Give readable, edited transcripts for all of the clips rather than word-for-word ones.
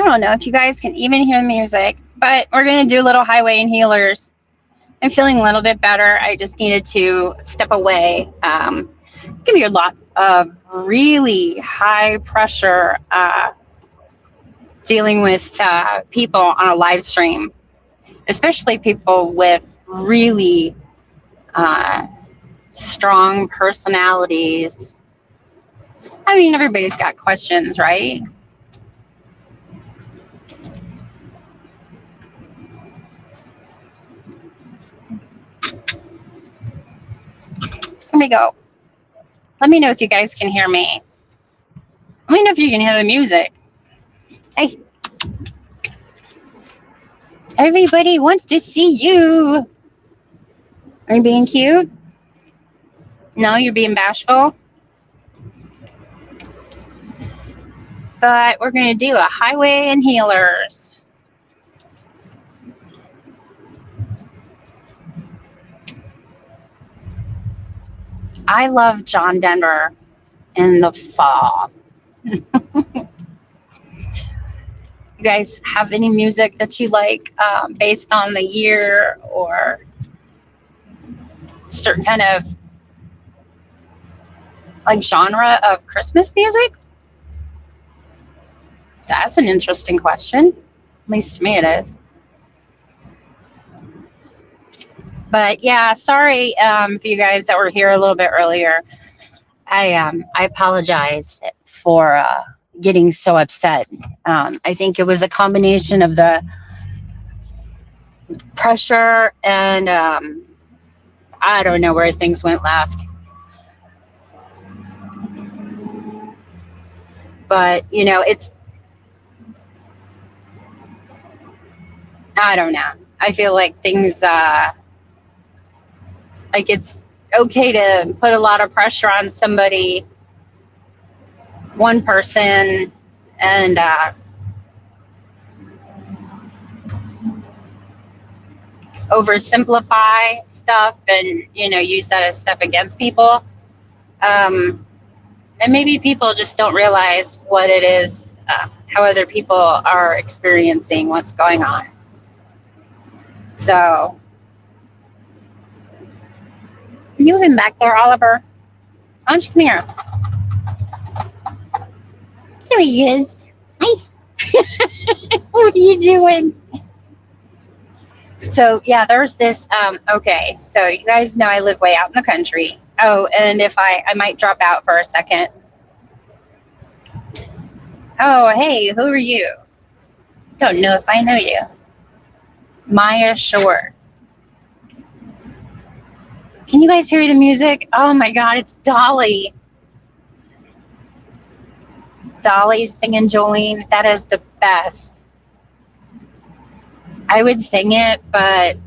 don't know if you guys can even hear the music, but we're going to do a little highway and healers. I'm feeling a little bit better. I just needed to step away. Give me a lot of really high pressure dealing with people on a live stream, especially people with really strong personalities. I mean, everybody's got questions, right? Let me go. Let me know if you guys can hear me. Let me know if you can hear the music. Hey, everybody wants to see you. Are you being cute? No, you're being bashful. But we're going to do a highway and healers. I love John Denver in the fall. You guys have any music that you like based on the year or certain kind of like genre of Christmas music? That's an interesting question. At least to me it is. But yeah, sorry for you guys that were here a little bit earlier. I apologize for getting so upset. I think it was a combination of the pressure and I don't know where things went left. But, you know, I don't know. I feel like things, like it's okay to put a lot of pressure on somebody, one person, and oversimplify stuff and, you know, use that as stuff against people. And maybe people just don't realize what it is, how other people are experiencing what's going on. So, you in back there, Oliver? Why don't you come here? There he is. Nice. What are you doing? So, yeah, there's this. Okay, so you guys know I live way out in the country. Oh, and if I might drop out for a second. Oh, hey, who are you? Don't know if I know you. Maya Shore. Can you guys hear the music? Oh my God, it's Dolly. Dolly's singing Jolene. That is the best. I would sing it, but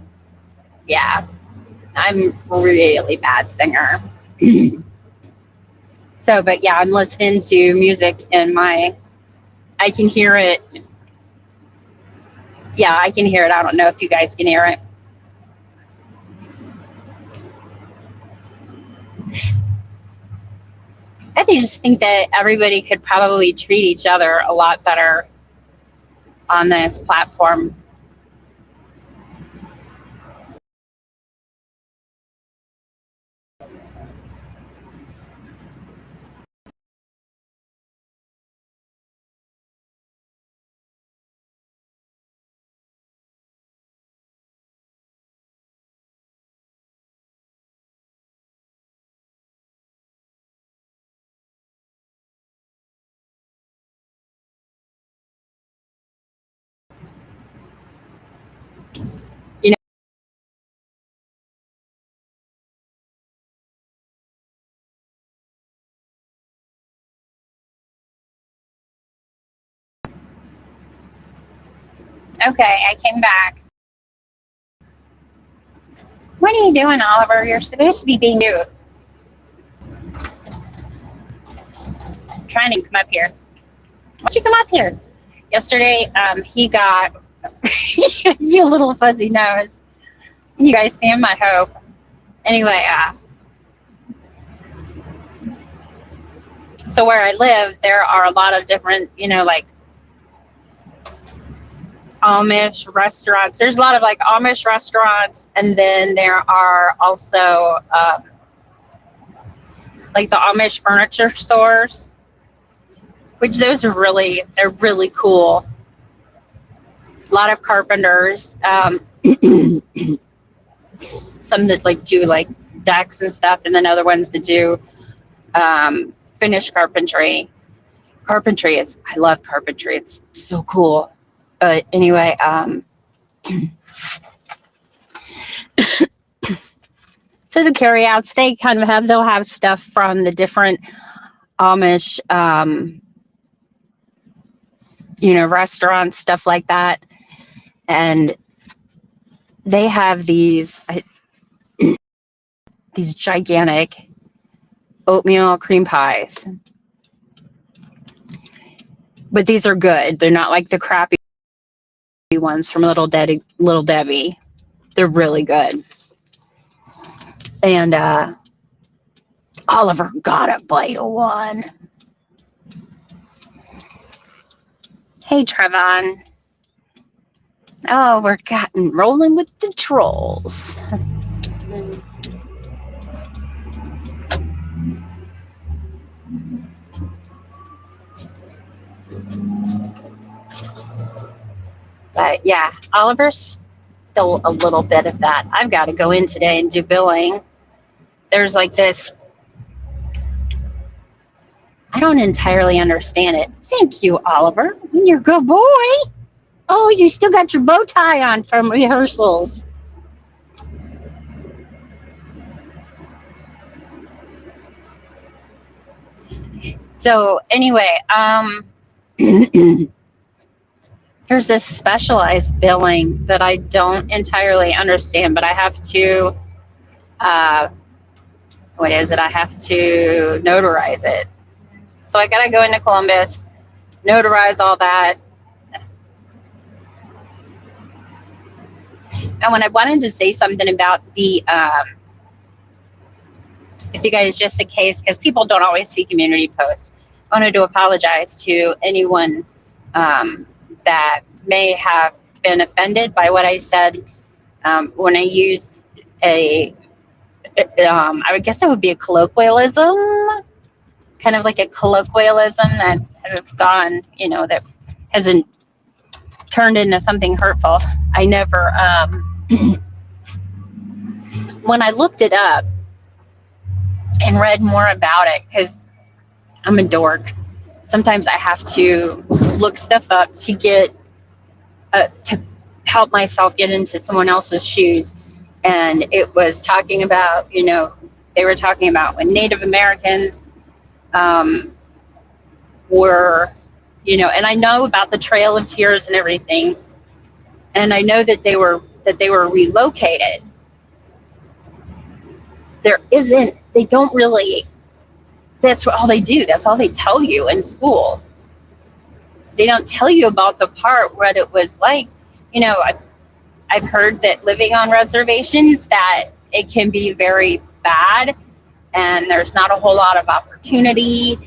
yeah, I'm a really bad singer. So, but yeah, I'm listening to music in I can hear it. Yeah, I can hear it. I don't know if you guys can hear it. I just think that everybody could probably treat each other a lot better on this platform. You know? Okay, I came back. What are you doing, Oliver? You're supposed to be being cute. I'm trying to come up here. Why don't you come up here? Yesterday, he got you little fuzzy nose. You guys see him, I hope. Anyway, so where I live, there are a lot of different, you know, like Amish restaurants. There's a lot of like Amish restaurants, and then there are also like the Amish furniture stores, which they're really cool. A lot of carpenters, some that like do like decks and stuff, and then other ones that do finished carpentry. I love carpentry. It's so cool. But anyway, so the carryouts, they'll have stuff from the different Amish, restaurants, stuff like that. And they have these gigantic oatmeal cream pies. But these are good. They're not like the crappy ones from Little Debbie. They're really good. And Oliver got a bite of one. Hey, Trevon. Oh, we're rolling with the trolls. But yeah, Oliver stole a little bit of that. I've got to go in today and do billing. There's like this. I don't entirely understand it. Thank you, Oliver. You're a good boy. Oh, you still got your bow tie on from rehearsals. So anyway, there's this specialized billing that I don't entirely understand, but I have to, I have to notarize it. So I got to go into Columbus, notarize all that. And when I wanted to say something about the, if you guys, just in case, because people don't always see community posts, I wanted to apologize to anyone that may have been offended by what I said when I use I would guess that would be a colloquialism, kind of like a colloquialism that has gone, that hasn't turned into something hurtful. I never, when I looked it up and read more about it, because I'm a dork, sometimes I have to look stuff up to get, to help myself get into someone else's shoes. And it was talking about, they were talking about when Native Americans were, and I know about the Trail of Tears and everything, and I know that they were relocated. They don't really, that's all they do. That's all they tell you in school. They don't tell you about the part what it was like. I've heard that living on reservations, that it can be very bad and there's not a whole lot of opportunity.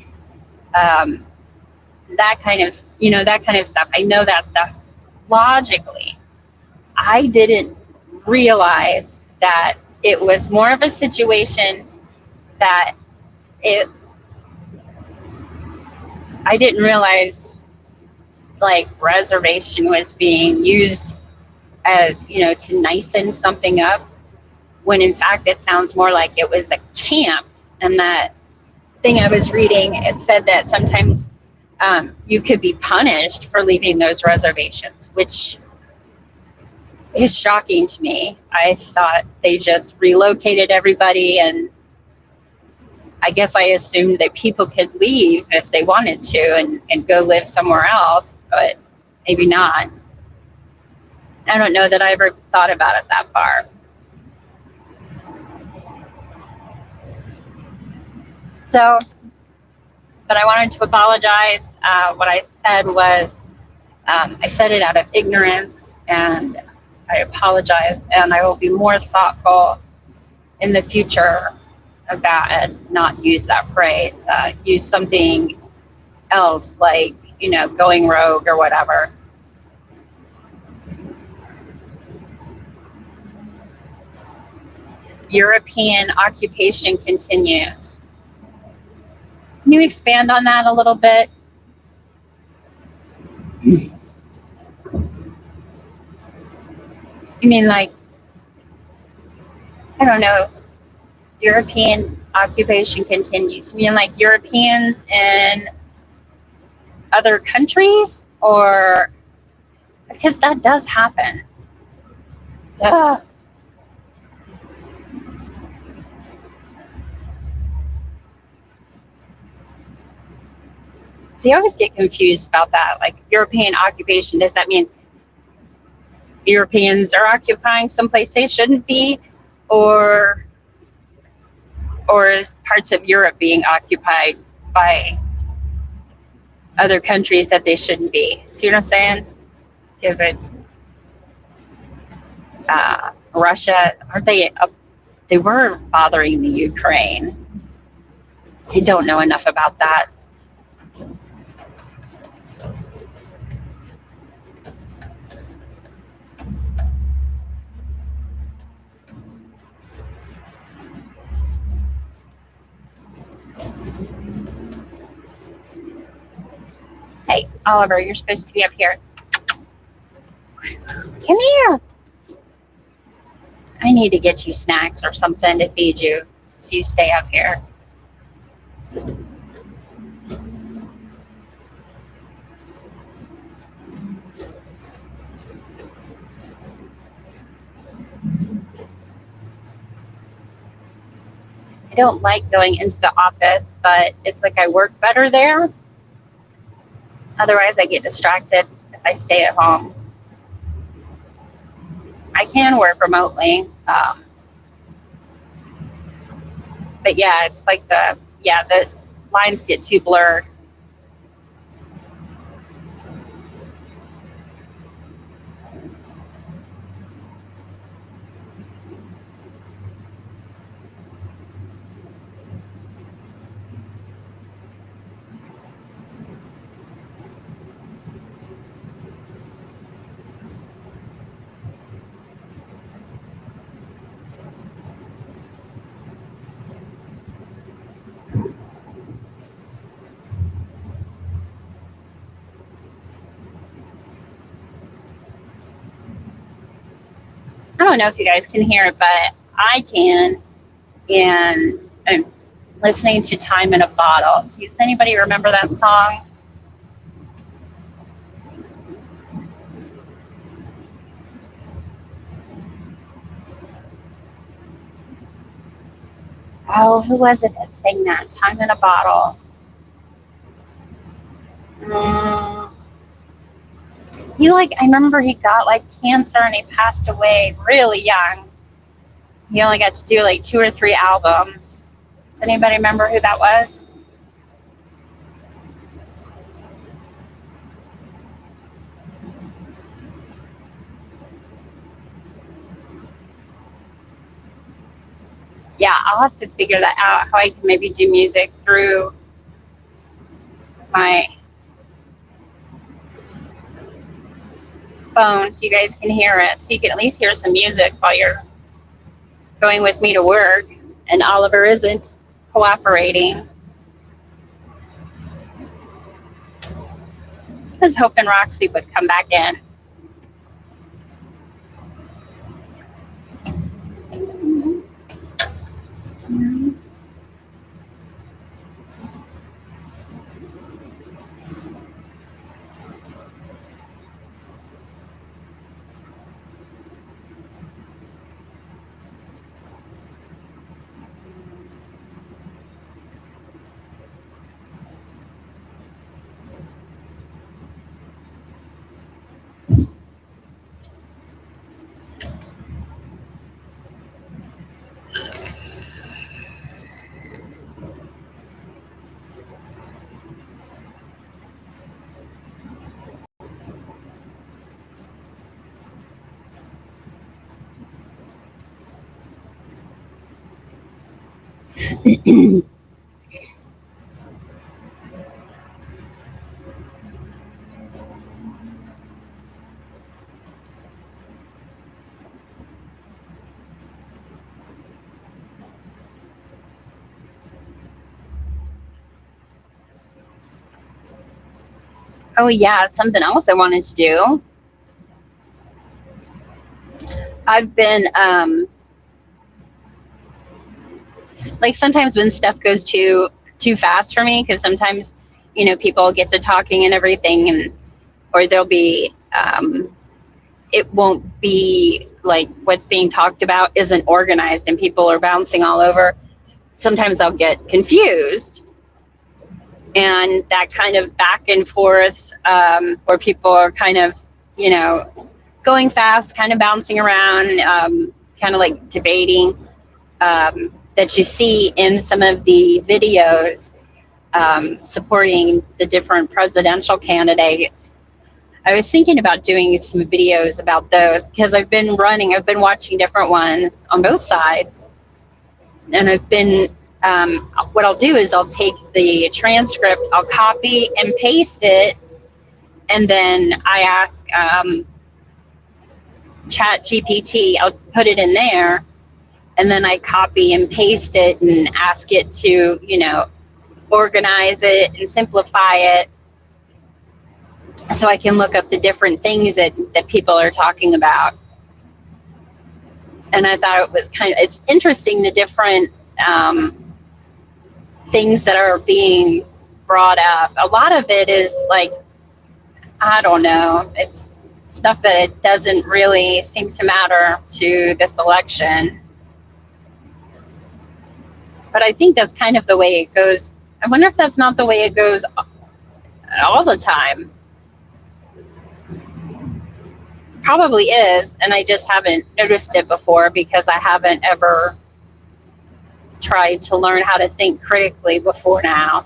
That kind of stuff. I know that stuff logically. I didn't realize that it was more of a situation that I didn't realize like reservation was being used as, to nicen something up, when in fact it sounds more like it was a camp. And that thing I was reading, it said that sometimes you could be punished for leaving those reservations, which is shocking to me. I thought they just relocated everybody, and I guess I assumed that people could leave if they wanted to and go live somewhere else, but maybe not. I don't know that I ever thought about it that far. So, but I wanted to apologize. What I said was, I said it out of ignorance, and I apologize, and I will be more thoughtful in the future about and not use that phrase. Use something else, like, going rogue or whatever. European occupation continues. Can you expand on that a little bit? You mean like, I don't know, European occupation continues? You mean like Europeans in other countries? Or, because that does happen. See, I always get confused about that. Like, European occupation, does that mean Europeans are occupying someplace they shouldn't be? Or is parts of Europe being occupied by other countries that they shouldn't be? See what I'm saying? Is it Russia? Aren't they? They were bothering the Ukraine. I don't know enough about that. Hey, Oliver, you're supposed to be up here. Come here. I need to get you snacks or something to feed you so you stay up here. I don't like going into the office, but it's like I work better there. Otherwise, I get distracted if I stay at home. I can work remotely. But yeah, it's like the lines get too blurred. I don't know if you guys can hear it, but I can. And I'm listening to Time in a Bottle. Does anybody remember that song? Oh, who was it that sang that? Time in a Bottle. I remember he got like cancer and he passed away really young. He only got to do like 2 or 3 albums. Does anybody remember who that was? Yeah, I'll have to figure that out, how I can maybe do music through my phone so you guys can hear it. So you can at least hear some music while you're going with me to work and Oliver isn't cooperating. I was hoping Roxy would come back in. Oh yeah, something else I wanted to do. I've been like sometimes when stuff goes too fast for me, because sometimes people get to talking and everything, and or there'll be it won't be like what's being talked about isn't organized and people are bouncing all over. Sometimes I'll get confused, and that kind of back and forth where people are kind of going fast, kind of bouncing around, kind of like debating, that you see in some of the videos supporting the different presidential candidates. I was thinking about doing some videos about those because I've been watching different ones on both sides, and I've been what I'll do is I'll take the transcript, I'll copy and paste it, and then I ask Chat GPT, I'll put it in there, and then I copy and paste it and ask it to, organize it and simplify it so I can look up the different things that people are talking about. And I thought it's interesting, the different things that are being brought up. A lot of it is like, I don't know, it's stuff that it doesn't really seem to matter to this election. But I think that's kind of the way it goes. I wonder if that's not the way it goes all the time. Probably is, and I just haven't noticed it before because I haven't ever tried to learn how to think critically before now.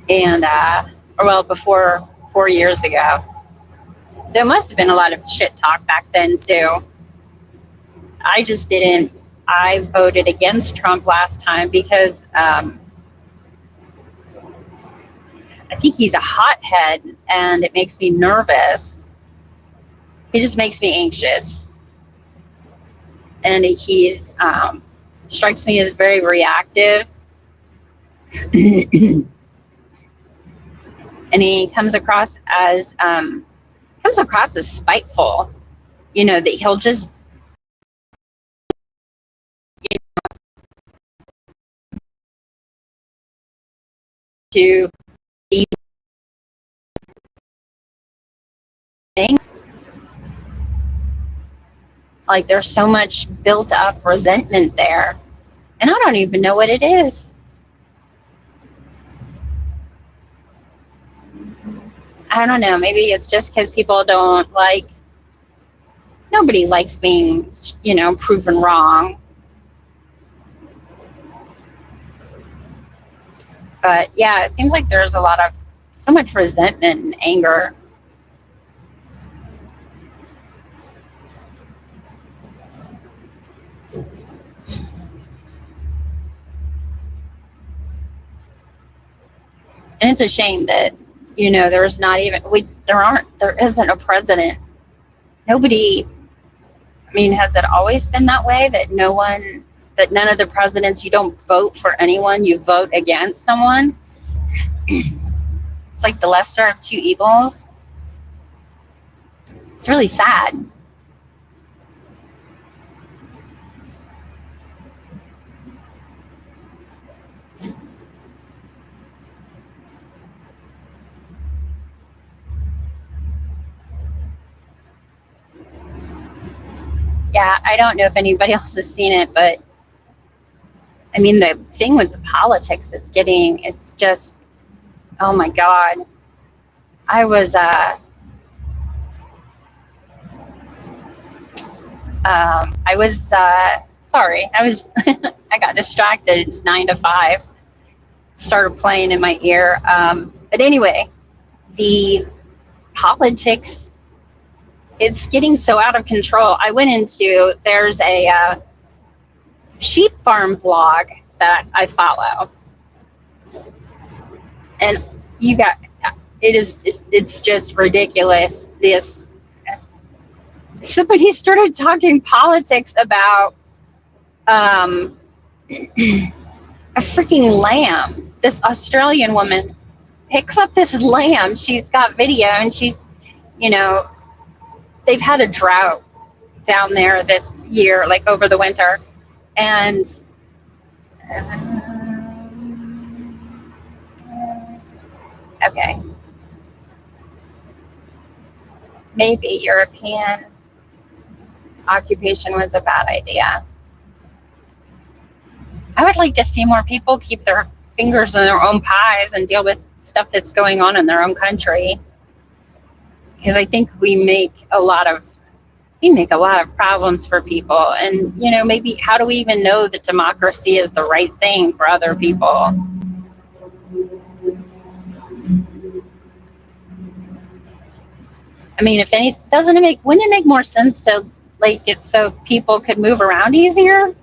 And, before 4 years ago. So it must have been a lot of shit talk back then, too. I voted against Trump last time because I think he's a hothead and it makes me nervous. He just makes me anxious. And he's strikes me as very reactive. And he comes across as spiteful. That he'll just to be like there's so much built up resentment there, and I don't even know what it is. I don't know, maybe it's just because people don't like, nobody likes being proven wrong. But yeah, it seems like there's so much resentment and anger. And it's a shame that there's not even there isn't a president. Nobody, I mean, has it always been that way that none of the presidents, you don't vote for anyone, you vote against someone? It's like the lesser of two evils. It's really sad. Yeah, I don't know if anybody else has seen it, but I mean, the thing with the politics, it's just, oh my God. I was, sorry, I got distracted. It's 9 to 5, started playing in my ear. But anyway, the politics, it's getting so out of control. There's a sheep farm vlog that I follow, and it's just ridiculous. Somebody started talking politics about a freaking lamb. This Australian woman picks up this lamb. She's got video, and she's, you know, they've had a drought down there this year, like over the winter. And okay, maybe European occupation was a bad idea. I would like to see more people keep their fingers in their own pies and deal with stuff that's going on in their own country. Because I think we make a lot of problems for people. And, you know, maybe how do we even know that democracy is the right thing for other people? I mean, if any, wouldn't it make more sense to like it so people could move around easier?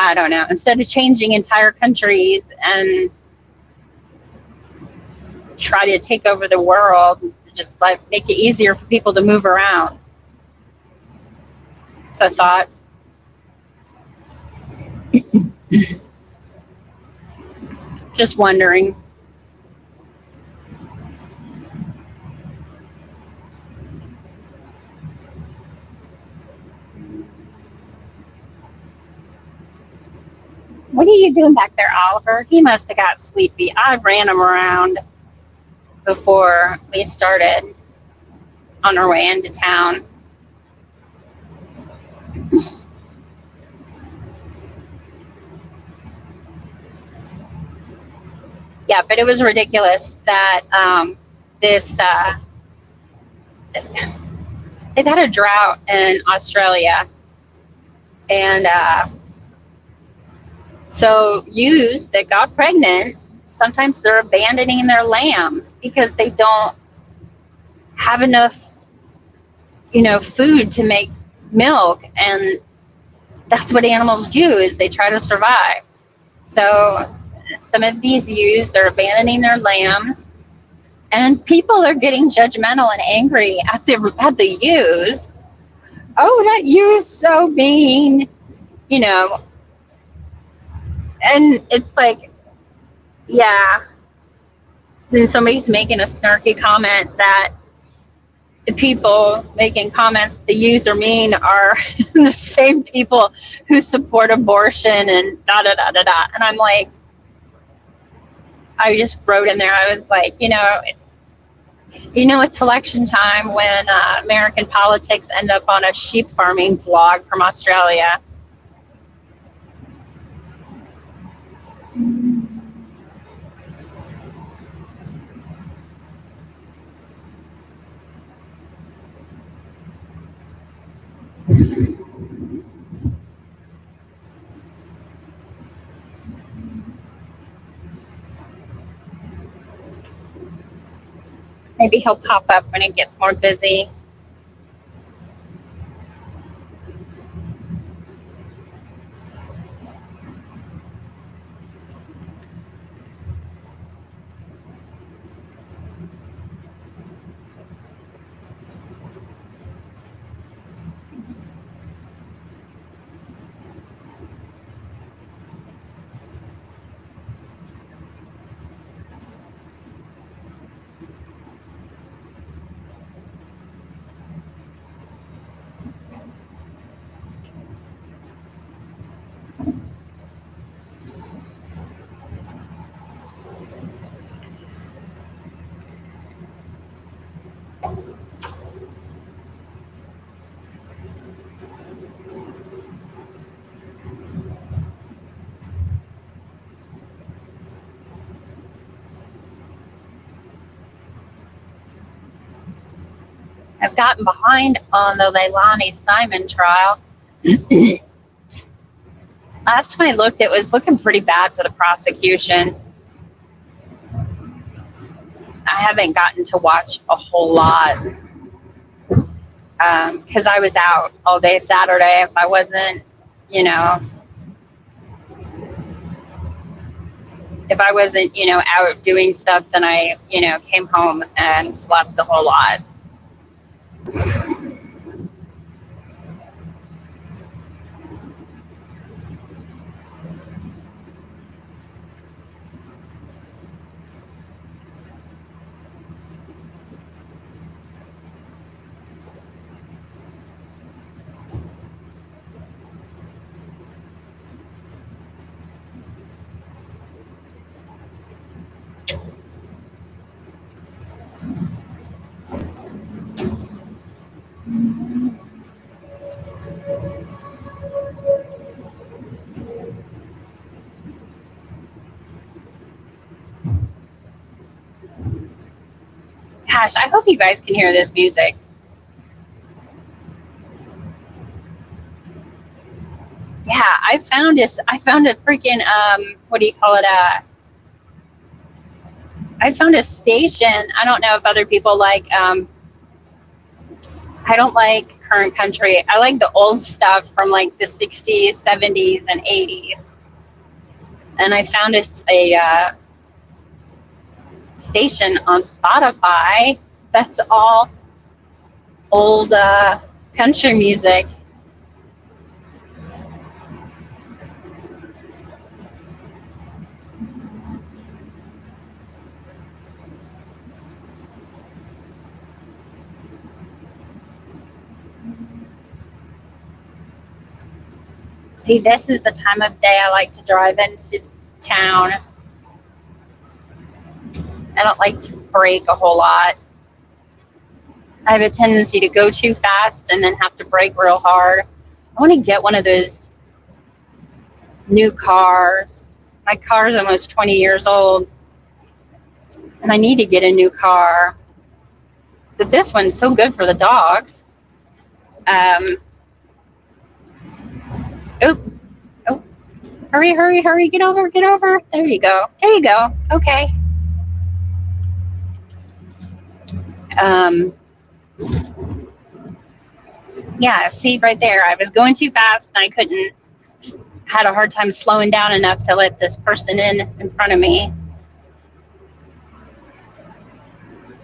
I don't know. Instead of changing entire countries and try to take over the world, just like make it easier for people to move around. It's a thought. Just wondering. What are you doing back there, Oliver? He must have got sleepy. I ran him around before we started on our way into town. Yeah, but it was ridiculous that this they've had a drought in Australia, and so ewes that got pregnant, sometimes they're abandoning their lambs because they don't have enough, you know, food to make milk, and that's what animals do, is they try to survive. So some of these ewes, they're abandoning their lambs, and people are getting judgmental and angry at the ewes. Oh, that ewe is so mean, you know. And it's like, yeah, then somebody's making a snarky comment that the people making comments the ewes are mean are the same people who support abortion and da da da da da. And I'm like, I just wrote in there, I was like, it's election time when American politics end up on a sheep farming vlog from Australia. Maybe he'll pop up when it gets more busy. I've gotten behind on the Leilani Simon trial. Last time I looked, it was looking pretty bad for the prosecution. I haven't gotten to watch a whole lot because I was out all day Saturday. If I wasn't, you know, out doing stuff, then I, came home and slept a whole lot. Gosh, I hope you guys can hear this music. Yeah, I found a freaking what do you call it? I found a station. I don't know if other people like. I don't like current country. I like the old stuff from like the 60s, 70s, and 80s. And I found a station on Spotify that's all old country music. See, this is the time of day I like to drive into town. I don't like to brake a whole lot. I have a tendency to go too fast and then have to brake real hard. I want to get one of those new cars. My car is almost 20 years old, and I need to get a new car. But this one's so good for the dogs. Oh, oh, hurry, hurry, hurry, get over, get over. There you go. There you go. Okay. Yeah, see right there, I was going too fast and I couldn't, had a hard time slowing down enough to let this person in front of me.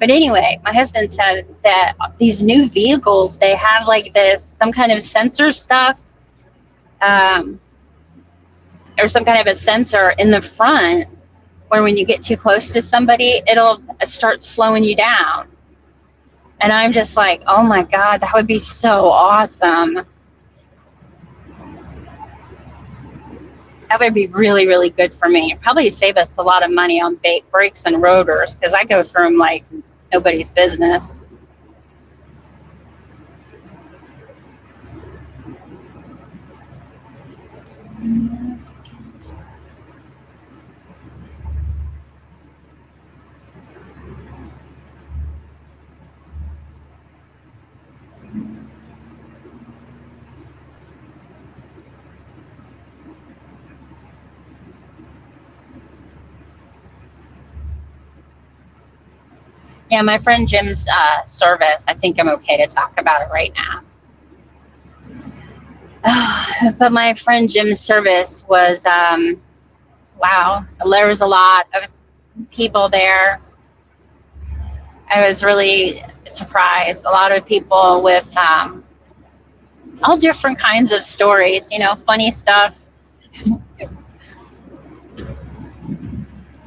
But anyway, my husband said that these new vehicles, they have like this, some kind of sensor stuff, or some kind of a sensor in the front where when you get too close to somebody, it'll start slowing you down. And I'm just like, oh my God, that would be so awesome. That would be really, really good for me. It'd probably save us a lot of money on brakes and rotors because I go through them like nobody's business. Yeah, my friend Jim's service, I think I'm okay to talk about it right now. But my friend Jim's service was, wow, there was a lot of people there. I was really surprised. A lot of people with all different kinds of stories, you know, funny stuff. A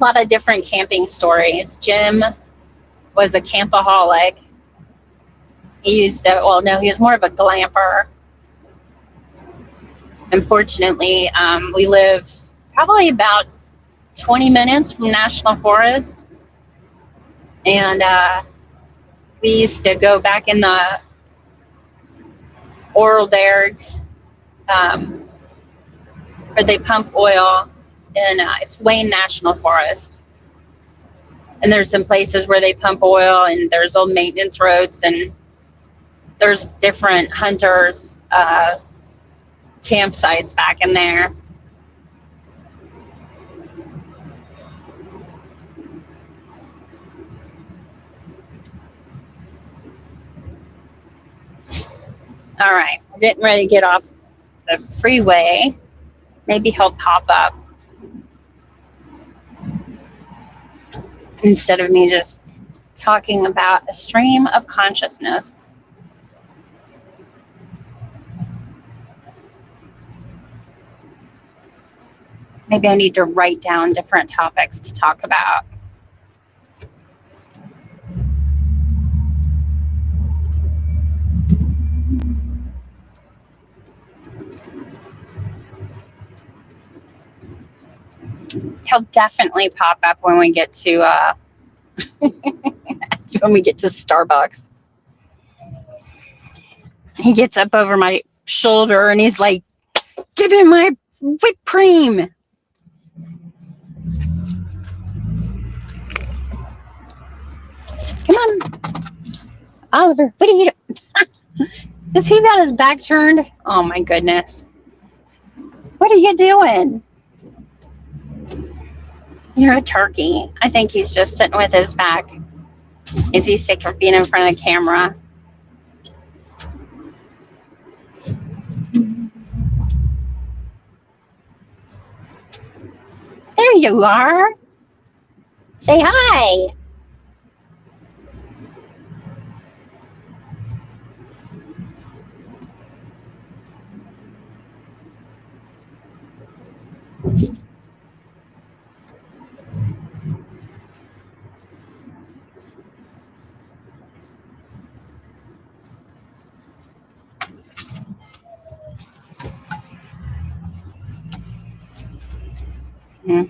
lot of different camping stories. Jim was a campaholic. He used to, well, no, he was more of a glamper. Unfortunately, we live probably about 20 minutes from National Forest. And we used to go back in the oil derricks where they pump oil. And it's Wayne National Forest. And there's some places where they pump oil, and there's old maintenance roads, and there's different hunters campsites back in there. All right, we're getting ready to get off the freeway. Maybe he'll pop up instead of me just talking about a stream of consciousness. Maybe I need to write down different topics to talk about. He'll definitely pop up when we get to when we get to Starbucks. He gets up over my shoulder and he's like, "Give me my whipped cream." Come on. Oliver, what are you doing? Has he got his back turned? Oh my goodness. What are you doing? You're a turkey. I think he's just sitting with his back. Is he sick of being in front of the camera? There you are. Say hi. Hmm.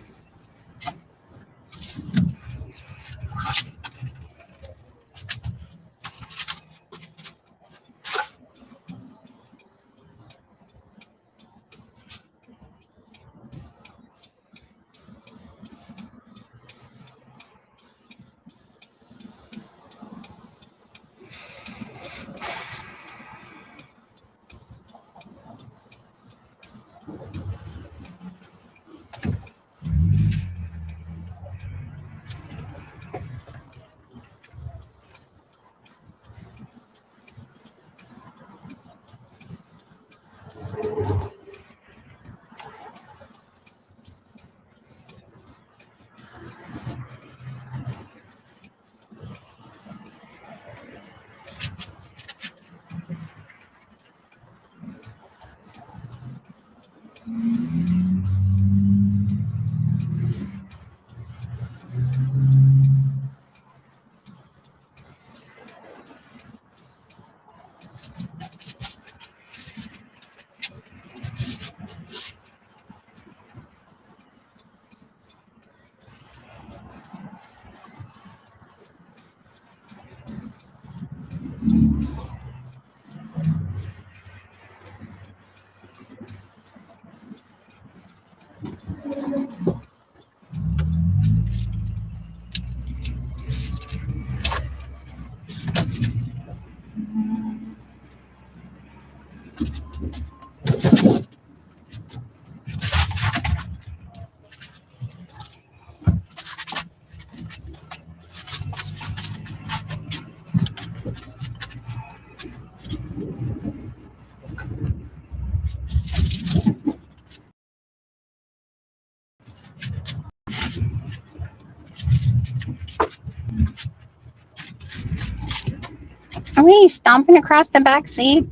Are we stomping across the back seat?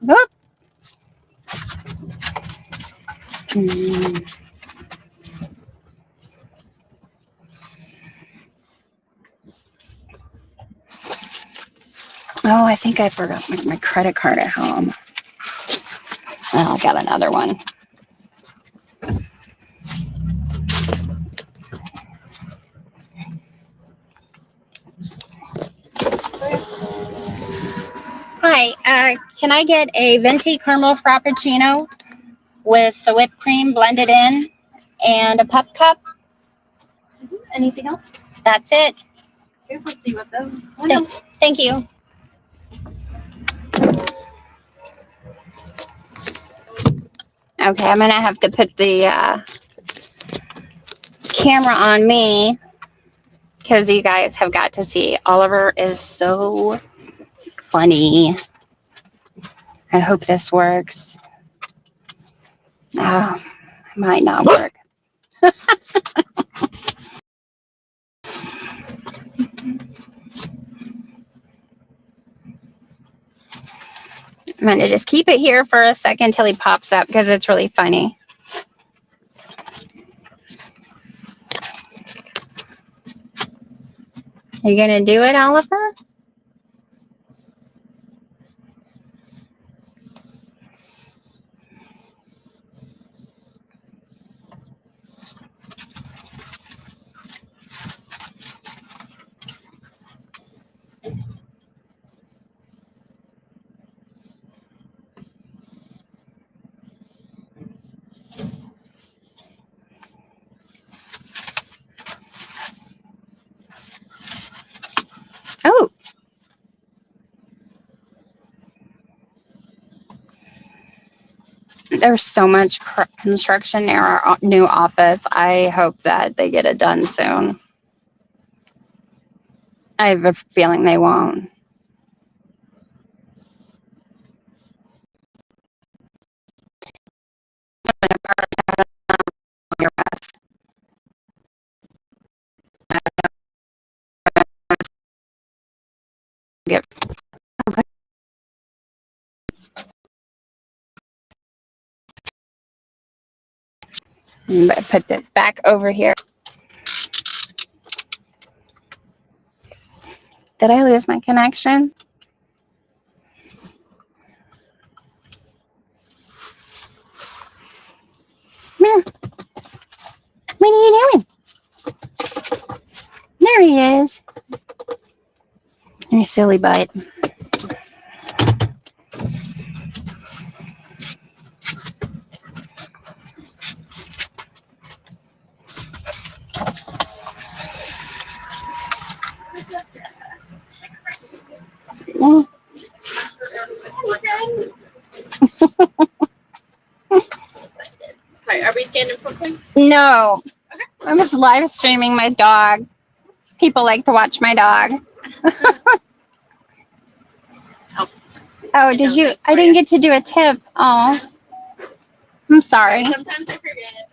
Whoop. Hmm. Oh, I think I forgot my credit card at home. Oh, I got another one. Hi, can I get a venti caramel frappuccino with the whipped cream blended in and a pup cup? Anything else? That's it. Okay, let's see what those. Thank you. Okay, I'm gonna have to put the camera on me because you guys have got to see. Oliver is so funny. I hope this works. Oh, might not work. I'm going to just keep it here for a second till he pops up because it's really funny. Are you going to do it, Oliver? There's so much construction near our new office. I hope that they get it done soon. I have a feeling they won't. Get put this back over here. Did I lose my connection? Come here. What are you doing? There he is. You silly butt. Mm. Sorry, are we standing for points? No. I'm just live streaming my dog. People like to watch my dog. Oh, did you? I didn't get to do a tip. Oh, I'm sorry. Sometimes I forget.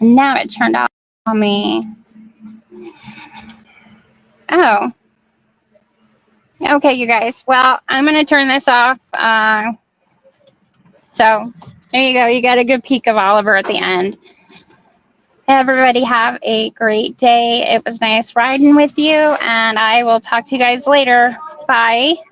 Now it turned off on me. Oh. Okay, you guys. Well, I'm going to turn this off. So there you go. You got a good peek of Oliver at the end. Everybody have a great day. It was nice riding with you, and I will talk to you guys later. Bye.